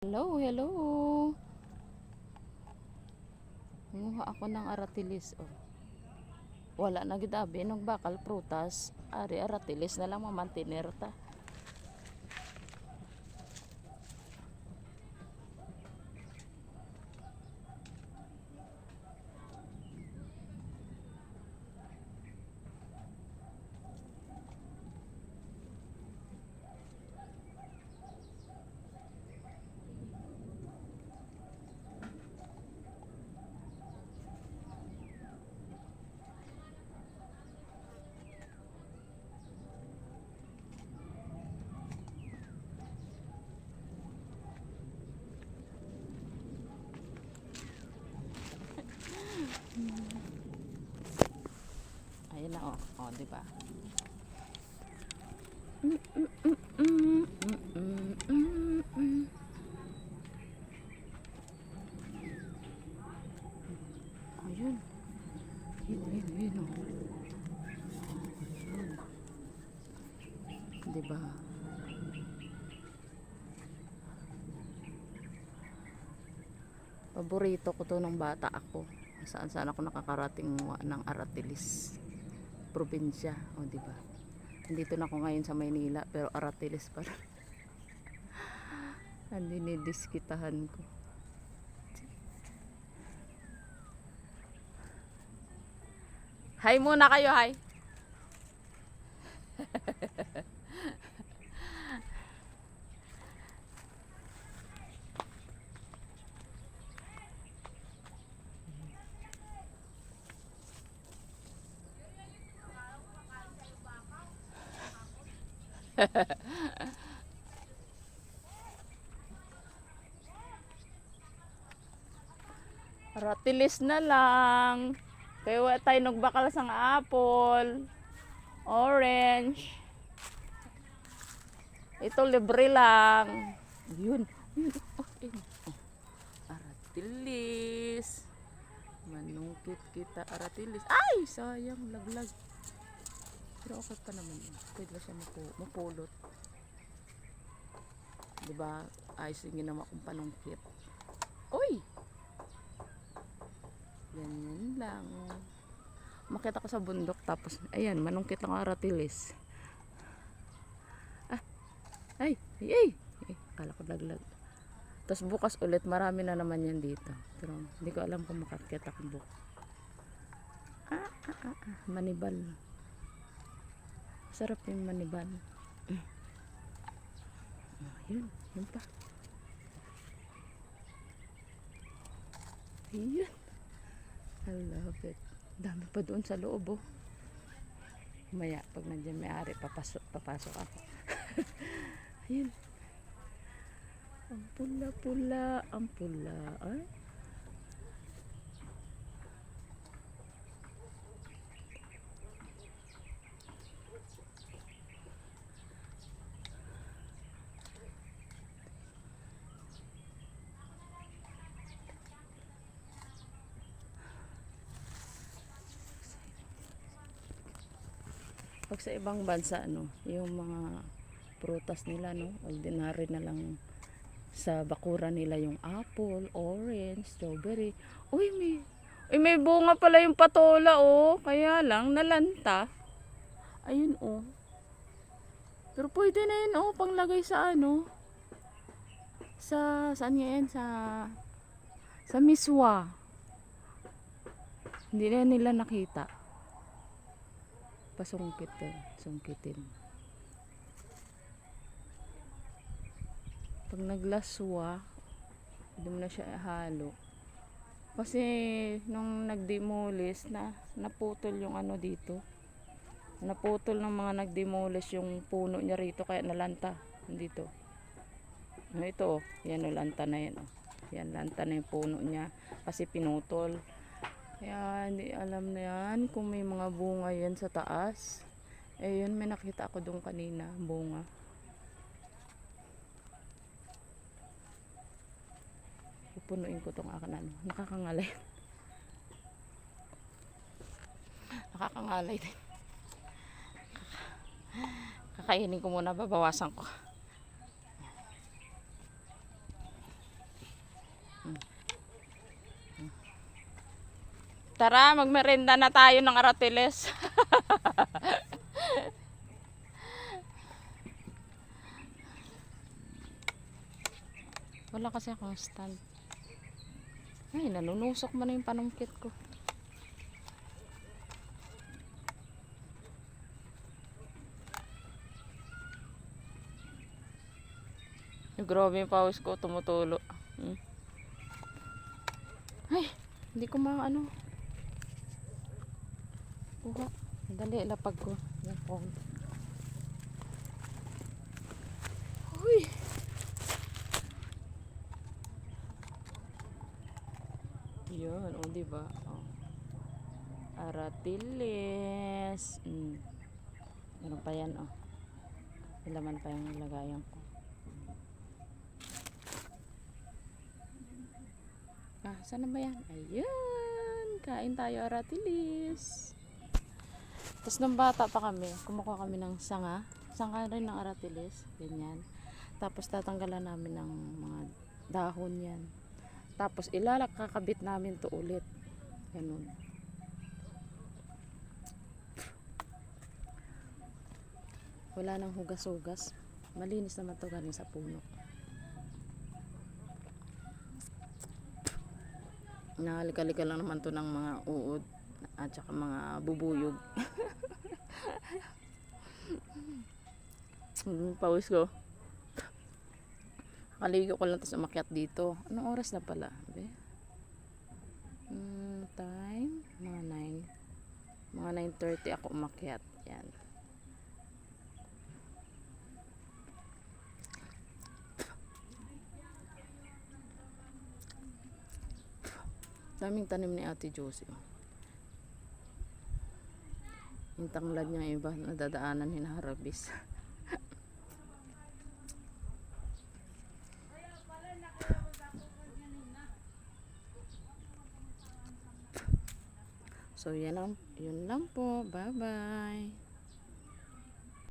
Hello, hello. Nguha ako ng aratilis. Oh. Wala na gid abi nog bakal prutas. Ari aratilis na lang mamantener ta. Ayun na oh. Oh, di ba? Ayun. Yun oh. Ayun. Di ba? Paborito ko to ng bata ako. Saan ako nakakarating ng aratilis. Probinsya, o di ba? Nandito na ako ngayon sa Maynila pero aratilis pa rin. Ang dinidiskitahan ko. Hi muna kayo, hi. Aratilis na lang. Kaya wala tayo nagbakal sang apple, orange. Ito libre lang. Yun. Oh, aratilis. Manungkit kita aratilis. Ay, sayang laglag. Pero okay pa naman. Pwede ba siya mapulot? Diba? Ayos yung ginawa kong panungkit. Uy! Ganyan lang. Makita ko sa bundok tapos, ayan, manungkit lang aratilis. Ah, ay, akala ko laglag. Tapos bukas ulit, marami na naman yan dito. Pero hindi ko alam kung makakita akong bukas. Manibal. Sarap yung manibal. Yun pa. Yun. I love it. Dami pa doon sa loob, oh. Maya, pag nandiyan may-ari, papasok ako. Ayun. Ang pula-pula, ang pula. Ay. Pag sa ibang bansa, yung mga prutas nila, ordinary na lang sa bakura nila yung apple, orange, strawberry. May bunga pala yung patola, oh. Kaya lang, nalanta. Ayun, oh. Pero pwede na yun, oh, panglagay sa saan nga yan? Sa miswa. Hindi na nila nakita. Sungkitin. Pag naglaswa, hindi mo na siya halo. Kasi nung nagdemolish naputol yung dito. Naputol ng mga nagdemolish yung puno niya rito kaya nalanta dito. Ito, yan lanta na yan. Yan, lanta na yung puno niya kasi pinutol. Kaya hindi alam na yan kung may mga bunga yan sa taas. Yun, may nakita ako doon kanina, bunga. Pupunuin ko tong akin nakakangalay. Nakakangalay din. Kakainin ko muna, babawasan ko. Tara, magmerenda na tayo ng aratiles. Wala kasi akong stand. Ay, nanunusok mo na yung panungkit ko. Grabe yung pawis ko, tumutulo. Ay, hindi ko ano. Kuha. Dali, lapag ko. Yung phone. Uy. Yun, o diba? Oh. Aratiles. Meron pa yan, oh. Ilaman pa yung lagayan ko. Saan na ba yan? Ayan. Kain tayo aratilis. Tapos nung bata pa kami, kumukuha kami ng sanga. Sanga rin ng aratilis. Ganyan. Tapos tatanggalan namin ng mga dahon yan. Tapos kakabit namin to ulit. Ganun. Wala nang hugas-hugas. Malinis naman to galing sa puno. Nahalika-lika lang naman to ng mga uod at saka mga bubuyog. Pawis ko. Kaligo ko lang tapos umakyat dito. Anong oras na pala? Time? Mga 9. Mga 9:30 ako umakyat. Yan. Daming tanim ni Ate Josie. Yung tanglad niya iba, nadadaanan hinaharabis. So yun lang po. Bye bye.